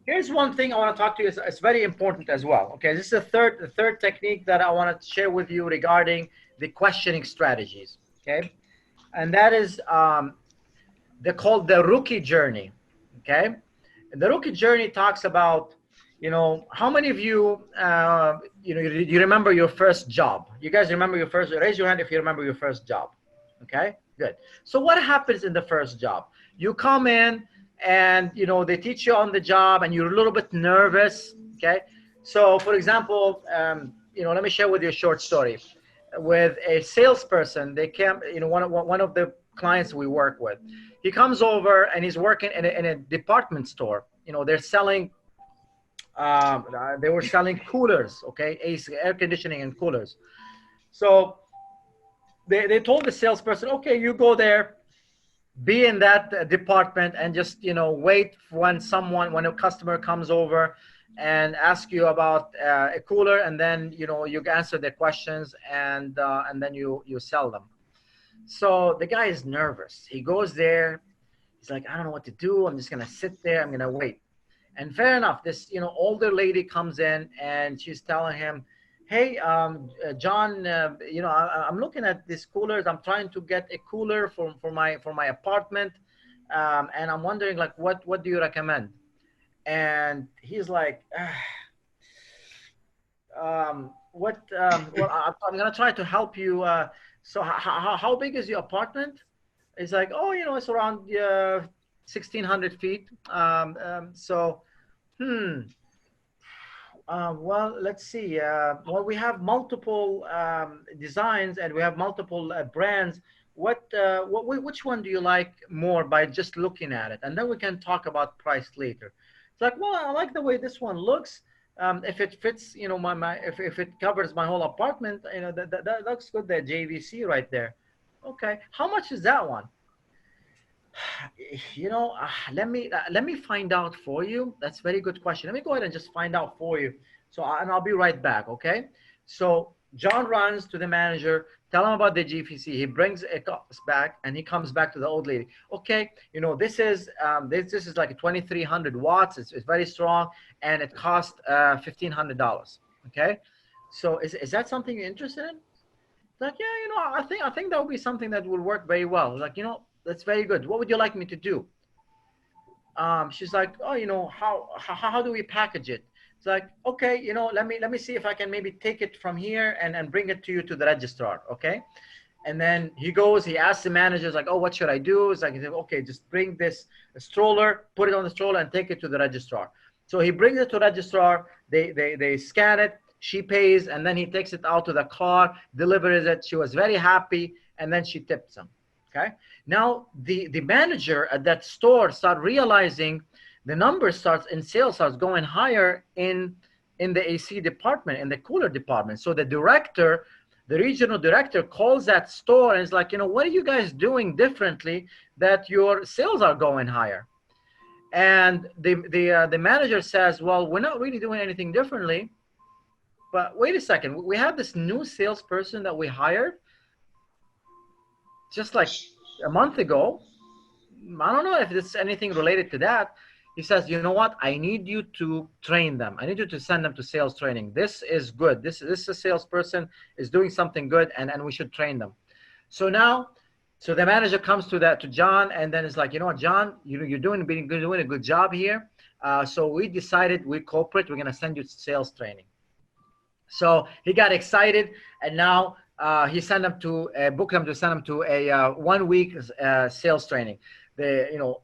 Here's one thing I want to talk to you. It's very important as well. Okay, this is the third technique that I want to share with you regarding the questioning strategies. Okay, and that is they're called the rookie journey. Okay, and the rookie journey talks about, how many of you, you remember your first job? You guys remember your first? Raise your hand if you remember your first job. Okay, good. So what happens in the first job? You come in and they teach you on the job and you're a little bit nervous. Okay, so for example, let me share with you a short story with a salesperson. They came, one of the clients we work with, he comes over and he's working in a department store. They're selling they were selling coolers, okay, AC, air conditioning and coolers. So they told the salesperson, okay, you go there, be in that department and just wait when a customer comes over and ask you about a cooler, and then you answer their questions, and then you sell them. So the guy is nervous. He goes there, he's like, I don't know what to do, I'm just gonna sit there, I'm gonna wait. And fair enough, this older lady comes in and she's telling him, hey, John, I'm looking at these coolers. I'm trying to get a cooler for my apartment, and I'm wondering, like, what do you recommend? And he's like, well, I'm gonna try to help you. So how big is your apartment? It's like, oh, it's around 1,600 feet. Well, let's see. Well, we have multiple designs and we have multiple brands. Which one do you like more by just looking at it? And then we can talk about price later. It's like, well, I like the way this one looks. If it fits, if it covers my whole apartment, that looks good. The JVC right there. Okay, how much is that one? Let me find out for you. That's a very good question. Let me go ahead and just find out for you. And I'll be right back. Okay. So John runs to the manager, tell him about the GVC. He brings it back and he comes back to the old lady. Okay. This is like 2,300 watts. It's very strong and it costs $1,500. Okay. So is that something you're interested in? Like, yeah, I think that would be something that will work very well. Like, that's very good. What would you like me to do? She's like, oh, how do we package it? It's like, okay, let me see if I can maybe take it from here and bring it to you to the registrar, okay? And then he goes, he asks the manager, like, oh, what should I do? It's like, okay, just bring this stroller, put it on the stroller and take it to the registrar. So he brings it to the registrar, they scan it, she pays, and then he takes it out to the car, delivers it. She was very happy, and then she tips him. Okay. Now the manager at that store start realizing the numbers in sales starts going higher in the AC department, in the cooler department. So the regional director calls that store and is like, what are you guys doing differently that your sales are going higher? And the manager says, well, we're not really doing anything differently. But wait a second, we have this new salesperson that we hired just like a month ago. I don't know if there's anything related to that. He says, you know what? I need you to train them. I need you to send them to sales training. This is good. This salesperson is doing something good, and we should train them. So the manager comes to John, and then it's like, you know what, John, you're doing a good job here. So we decided we're corporate. We're going to send you to sales training. So he got excited, and now he sent them to book them to send them to a 1 week sales training.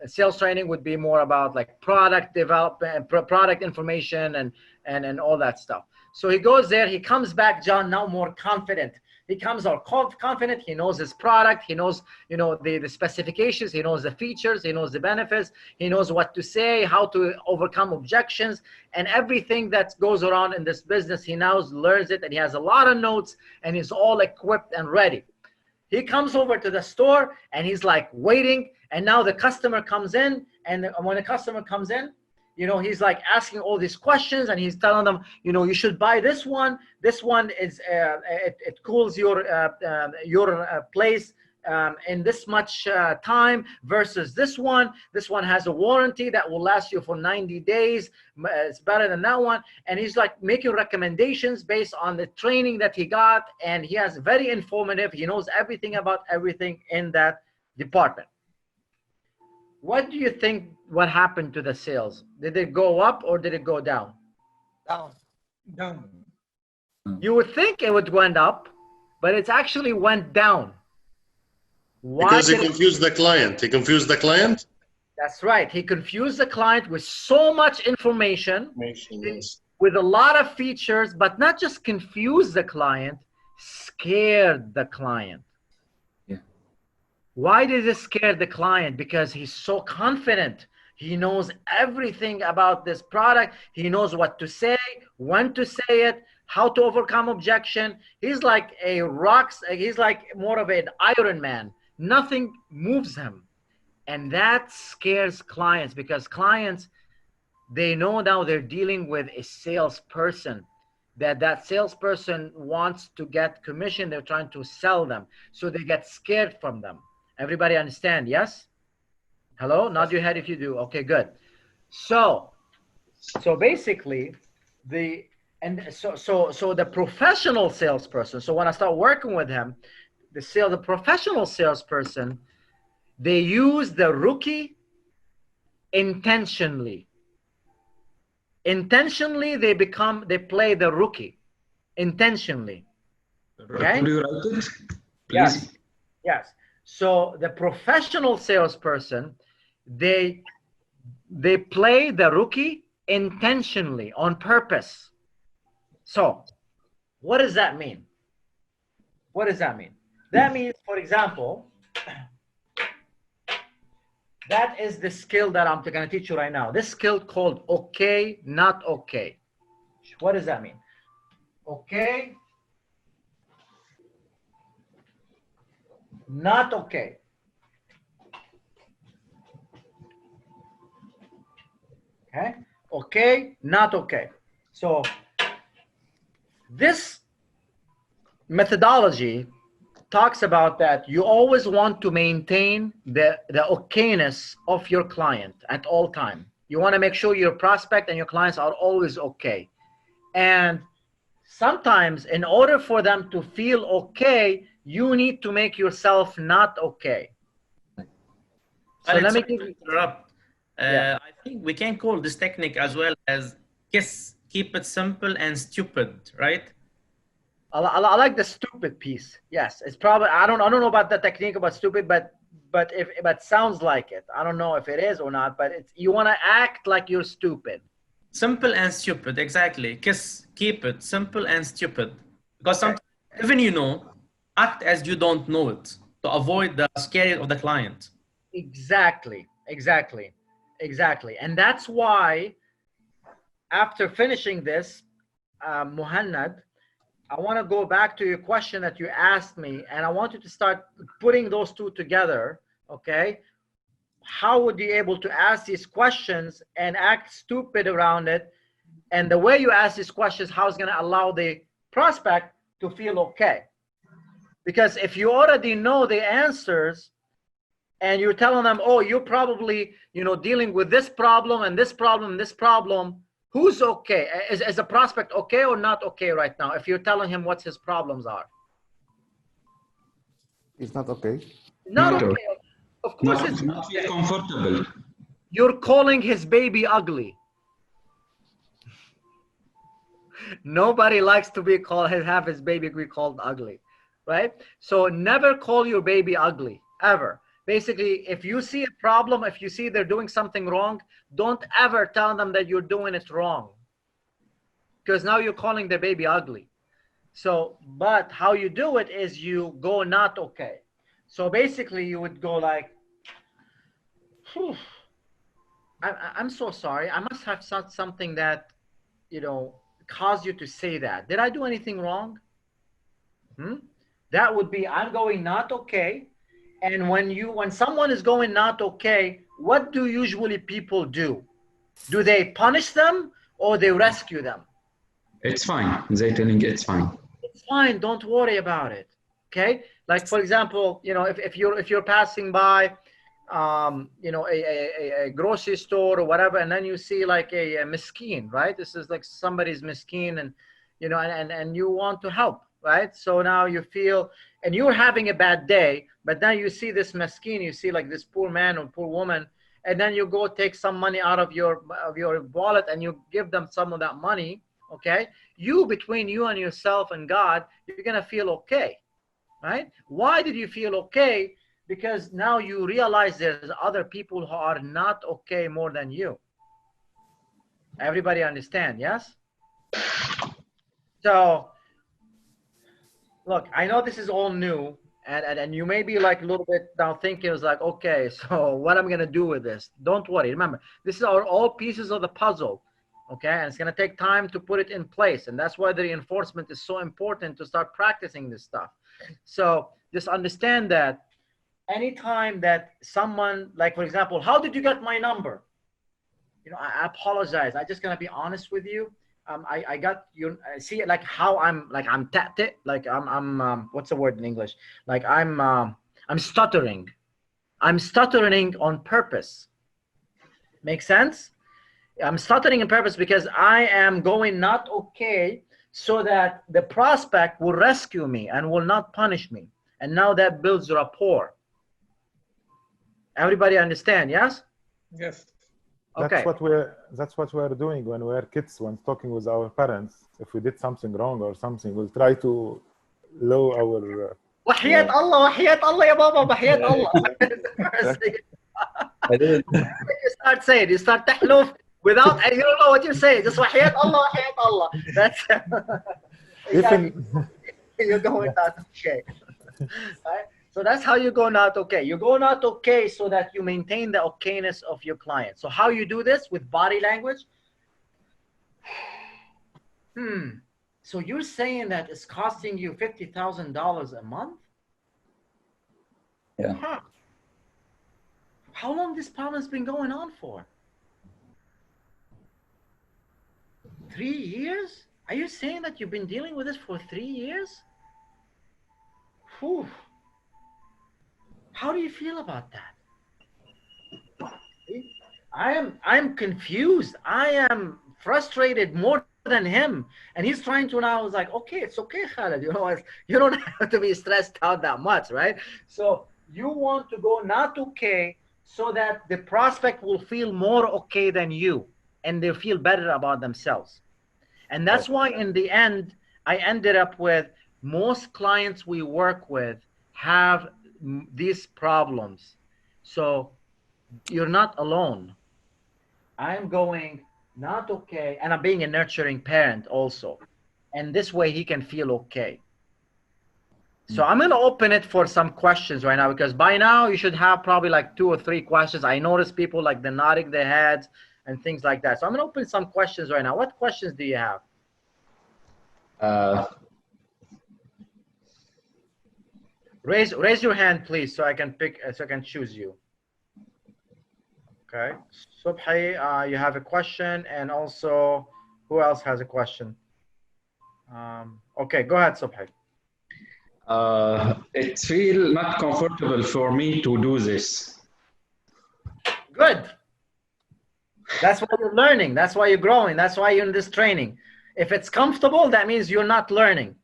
Sales training would be more about like product development, product information, and all that stuff. So he goes there. He comes back, John, now more confident. He comes out confident. He knows his product. He knows, the specifications. He knows the features. He knows the benefits. He knows what to say, how to overcome objections, and everything that goes around in this business. He now learns it, and he has a lot of notes, and he's all equipped and ready. He comes over to the store, and he's like waiting, and now the customer comes in, and when the customer comes in, he's like asking all these questions, and he's telling them, you should buy this one. This one is it cools your place in this much time versus this one. This one has a warranty that will last you for 90 days. It's better than that one. And he's like making recommendations based on the training that he got. And he has very informative. He knows everything about everything in that department. What do you think what happened to the sales? Did it go up or did it go down? Down. Down. You would think it would went up, but it actually went down. Why? Because he confused the client. He confused the client? That's right. He confused the client with so much information, Yes. with a lot of features, but not just confuse the client, scared the client. Yeah. Why did it scare the client? Because he's so confident. He knows everything about this product. He knows what to say, when to say it, how to overcome objection. He's like a he's like more of an Iron Man. Nothing moves him. And that scares clients because clients, they know now they're dealing with a salesperson, that salesperson wants to get commission. They're trying to sell them. So they get scared from them. Everybody understand? Yes? Hello? Nod your head if you do. Okay, good. So basically the professional salesperson, so when I start working with him, the professional salesperson, they use the rookie intentionally. Intentionally, they play the rookie intentionally. Okay? Could you write it, please? Yes. Yes. So the professional salesperson, they play the rookie intentionally, on purpose. So what does that mean? What does that mean? That means, for example, that is the skill that I'm going to teach you right now. This skill called okay, not okay. What does that mean? Okay, not okay. Okay, okay, not okay. So this methodology talks about that you always want to maintain the okayness of your client at all time. You want to make sure your prospect and your clients are always okay. And sometimes in order for them to feel okay, you need to make yourself not okay. So let me interrupt. Yeah. I think we can call this technique as well as KISS, keep it simple and stupid, right? I like the stupid piece. Yes, it's probably, I don't know about the technique about stupid, but it sounds like it. I don't know if it is or not, but it's, you want to act like you're stupid. Simple and stupid, exactly. KISS, keep it simple and stupid. Because sometimes even you know, act as you don't know it to avoid the scaring of the client. Exactly. And that's why after finishing this, Muhannad, I want to go back to your question that you asked me, and I want you to start putting those two together, okay? How would you be able to ask these questions and act stupid around it? And the way you ask these questions, how it's going to allow the prospect to feel okay? Because if you already know the answers and you're telling them, oh, you're probably, dealing with this problem and this problem and this problem, who's okay? Is the prospect okay or not okay right now if you're telling him what his problems are? It's not okay. Not okay. Of course it's not feel comfortable. You're calling his baby ugly. Nobody likes to be called, have his baby be called ugly, right? So never call your baby ugly, ever. Basically, if you see a problem, if you see they're doing something wrong, don't ever tell them that you're doing it wrong. Because now you're calling the baby ugly. So, but how you do it is you go not okay. So basically you would go like, I'm so sorry. I must have said something that, caused you to say that. Did I do anything wrong? That would be, I'm going not okay. And when someone is going not okay, what do usually people do? Do they punish them or they rescue them? It's fine. They're telling it's fine. It's fine. Don't worry about it. Okay, like for example, you know, if you're passing by, you know, a grocery store or whatever, and then you see like a miskin, right? This is like somebody's miskin, and you know, and you want to help, right? So now you feel, and you're having a bad day, but now you see this miskin, you see like this poor man or poor woman, and then you go take some money out of your wallet and you give them some of that money. Okay, you, between you and yourself and God, you're gonna feel okay, right? Why did you feel okay? Because now you realize there's other people who are not okay more than you. Everybody understand? Yes. So look, I know this is all new, and you may be like a little bit now thinking, it's like, okay, so what am I gonna do with this? Don't worry. Remember, this is all pieces of the puzzle. Okay, and it's gonna take time to put it in place, and that's why the reinforcement is so important, to start practicing this stuff. So just understand that anytime that someone, like for example, how did you get my number? You know, I apologize. I just gonna be honest with you. I got you. See, like how I'm tactic, like I'm what's the word in English? Like I'm stuttering. I'm stuttering on purpose. Make sense? I'm stuttering on purpose because I am going not okay, so that the prospect will rescue me and will not punish me. And now that builds rapport. Everybody understand? Yes. Yes. Okay. That's what we're doing when we're kids, when talking with our parents. If we did something wrong or something, we'll try to lower our وحياة الله وحياة الله يا بابا وحياة الله. You start saying, you start تحلف without, and you don't know what you're saying. Just وحياة الله وحياة الله. That's exactly. You're going not okay. Right? So that's how you go not okay. You go not okay so that you maintain the okayness of your client. So how you do this? With body language. So you're saying that it's costing you $50,000 a month? Yeah. Huh. How long this problem has been going on for? 3 years? Are you saying that you've been dealing with this for 3 years? Whew. How do you feel about that? I'm confused. I am frustrated more than him, and he's trying to now. It's like, okay, it's okay, Khaled. You know, you don't have to be stressed out that much, right? So you want to go not okay, so that the prospect will feel more okay than you, and they feel better about themselves. And that's why in the end, I ended up with most clients we work with have these problems. So you're not alone. I'm going not okay, and I'm being a nurturing parent also. And this way he can feel okay. So I'm going to open it for some questions right now, because by now you should have probably like 2 or 3 questions. I notice people like they're nodding their heads and things like that. So I'm going to open some questions right now. What questions do you have? Raise your hand, please, so I can pick, so I can choose you. Okay, Subhi, you have a question, and also, who else has a question? Okay, go ahead, Subhi. It feels not comfortable for me to do this. Good. That's why you're learning. That's why you're growing. That's why you're in this training. If it's comfortable, that means you're not learning.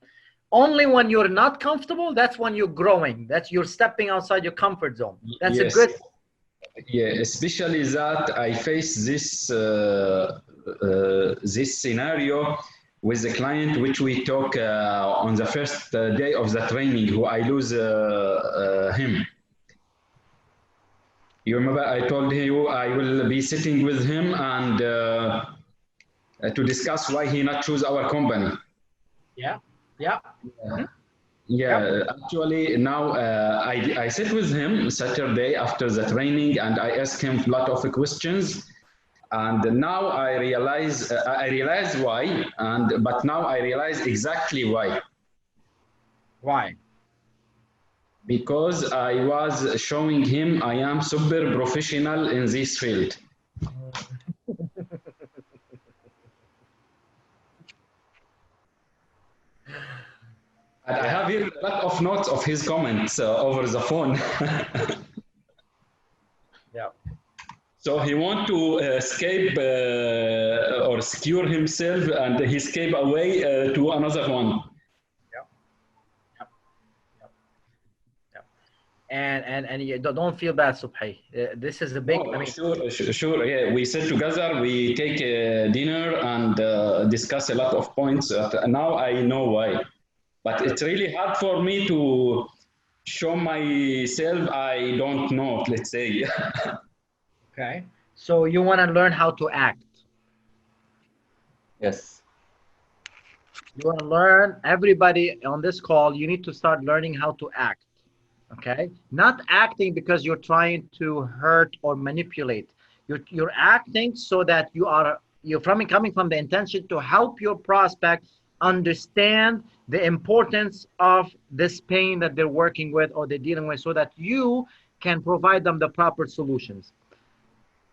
Only when you're not comfortable, that's when you're growing. That's you're stepping outside your comfort zone. That's Yes. a good. Yeah, especially that I face this this scenario with the client, which we talk on the first day of the training, who I lose him. You remember I told you I will be sitting with him and to discuss why he not choose our company. Yeah, yeah. Yeah, actually now I sit with him Saturday after the training, and I ask him a lot of questions, and now I realize why, but now I realize exactly why. Why? Because I was showing him I am super professional in this field. And I have here a lot of notes of his comments over the phone. Yeah. So he want to escape or secure himself, and he escape away to another one. And you don't feel bad, Subhi. This is a big. Oh, I mean, sure. Yeah, we sit together, we take dinner and discuss a lot of points. Now I know why, but it's really hard for me to show myself. I don't know. Let's say. okay. So you want to learn how to act. Yes. You want to learn. Everybody on this call, you need to start learning how to act. Okay, not acting because you're trying to hurt or manipulate. You're acting so that you're coming from the intention to help your prospect understand the importance of this pain that they're working with or they're dealing with, so that you can provide them the proper solutions.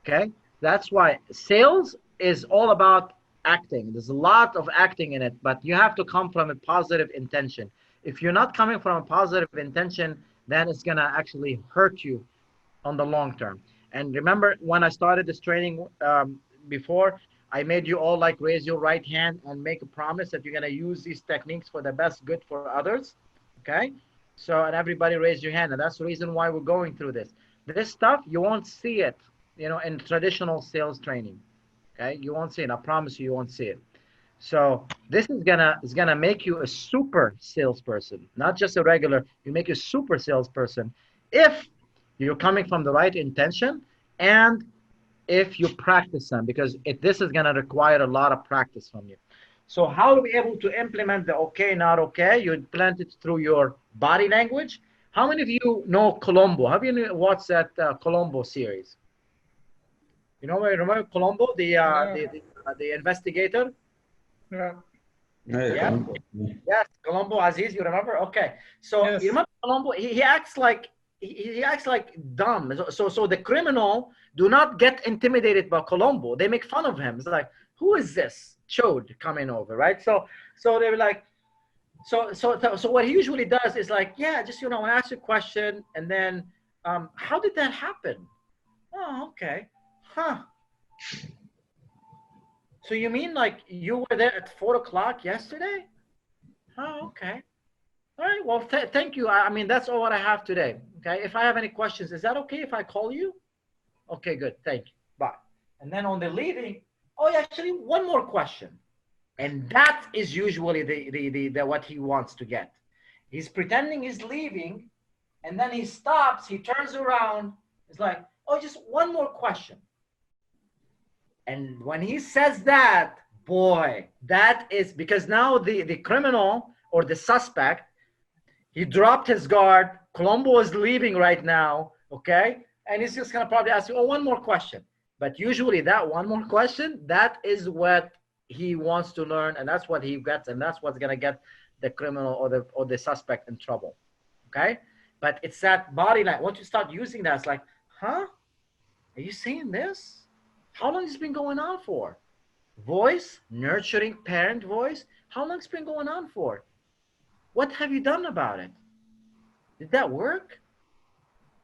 Okay, that's why sales is all about acting. There's a lot of acting in it, but you have to come from a positive intention. If you're not coming from a positive intention, then it's gonna actually hurt you on the long term. And remember, when I started this training before, I made you all like raise your right hand and make a promise that you're gonna use these techniques for the best good for others. Okay, so and everybody raise your hand, and that's the reason why we're going through this. This stuff you won't see it, in traditional sales training. Okay, you won't see it. I promise you won't see it. So this is gonna make you a super salesperson, not just a regular. You make you a super salesperson if you're coming from the right intention and if you practice them, because this is gonna require a lot of practice from you. So how are we able to implement the okay, not okay? You implement it through your body language. How many of you know Colombo? Have you watched that Colombo series? Remember Colombo, the investigator? Yeah. Yeah. Yes, Colombo Aziz, you remember? Okay. So Yes. you remember Colombo? He acts like he acts like dumb. So the criminal do not get intimidated by Colombo. They make fun of him. It's like, who is this chode coming over, right? So they were like, so what he usually does is like, yeah, just I want to ask you a question, and then how did that happen? Oh, okay. Huh. So you mean like you were there at 4 o'clock yesterday? Oh, okay. All right. Well, thank you. I mean, that's all what I have today. Okay. If I have any questions, is that okay if I call you? Okay, good. Thank you. Bye. And then on the leaving, oh, actually, one more question. And that is usually the what he wants to get. He's pretending he's leaving, and then he stops. He turns around. It's like, oh, just one more question. And when he says that, boy, that is because now the criminal or the suspect, he dropped his guard. Colombo is leaving right now, okay? And he's just gonna probably ask you, oh, one more question. But usually that one more question, that is what he wants to learn, and that's what he gets, and that's what's gonna get the criminal or the suspect in trouble, okay? But it's that body language. Once you start using that, it's like, huh? Are you seeing this? How long has it been going on for? Voice, nurturing parent voice. How long has it been going on for? What have you done about it? Did that work?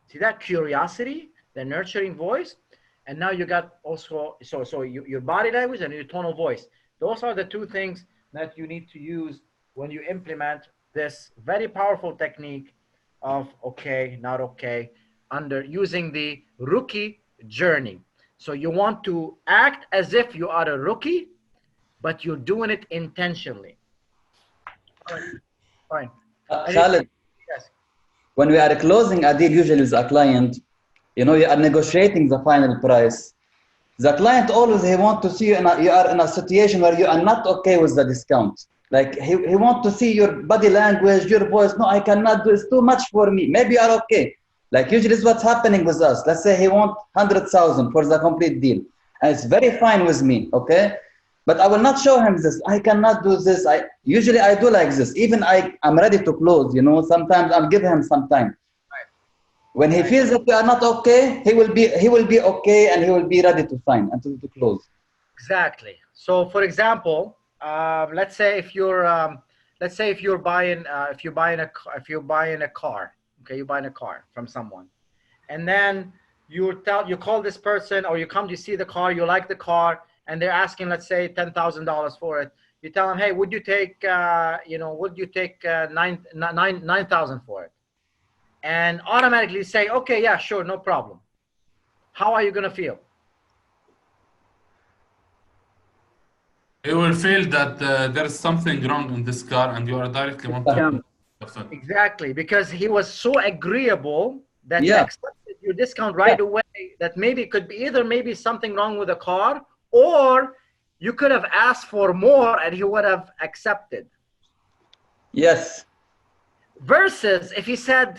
See that curiosity, the nurturing voice? And now you got also, your body language and your tone of voice. Those are the two things that you need to use when you implement this very powerful technique of okay, not okay, under using the rookie journey. So you want to act as if you are a rookie, but you're doing it intentionally. Fine. Khaled, Yes. when we are closing a deal usually with a client, you are negotiating the final price. The client always, he wants to see you are in a situation where you are not okay with the discount. Like he wants to see your body language, your voice. No, I cannot do it. It's too much for me. Maybe you are okay. Like usually is what's happening with us. Let's say he wants 100,000 for the complete deal. And it's very fine with me, okay? But I will not show him this. I cannot do this. Usually I do like this. Even I'm ready to close, sometimes I'll give him some time. When he feels that you are not okay, he will be okay, and he will be ready to sign and to close. Exactly. So for example, let's say if you're let's say if you're buying a car, okay, you're buying a car from someone, and then you call this person, or you come to see the car, you like the car, and they're asking, let's say, $10,000 for it. You tell them, hey, would you take $9,000 for it? And automatically say, okay, yeah, sure, no problem. How are you gonna feel? You will feel that there is something wrong in this car, and you are directly wanting to. Exactly, because he was so agreeable that he Yeah. accepted your discount right away. That maybe it could be either maybe something wrong with the car, or you could have asked for more and he would have accepted. Yes. Versus if he said,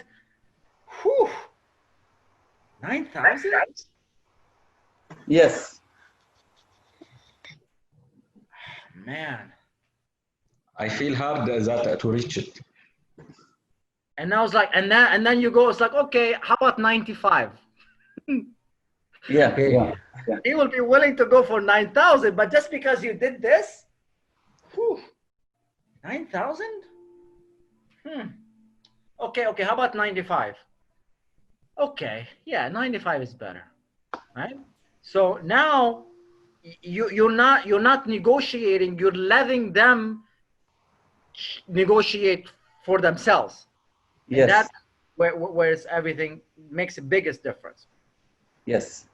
whew, 9,000? Yes. Man. I feel hard that to reach it. And I was like, and then you go, it's like, okay, how about 95? Yeah. Yeah. Yeah. He will be willing to go for 9,000, but just because you did this, 9,000? Okay, how about 95? Okay, yeah, 95 is better, right? So now you're not negotiating, you're letting them negotiate for themselves. Yes. And that's where everything makes the biggest difference. Yes.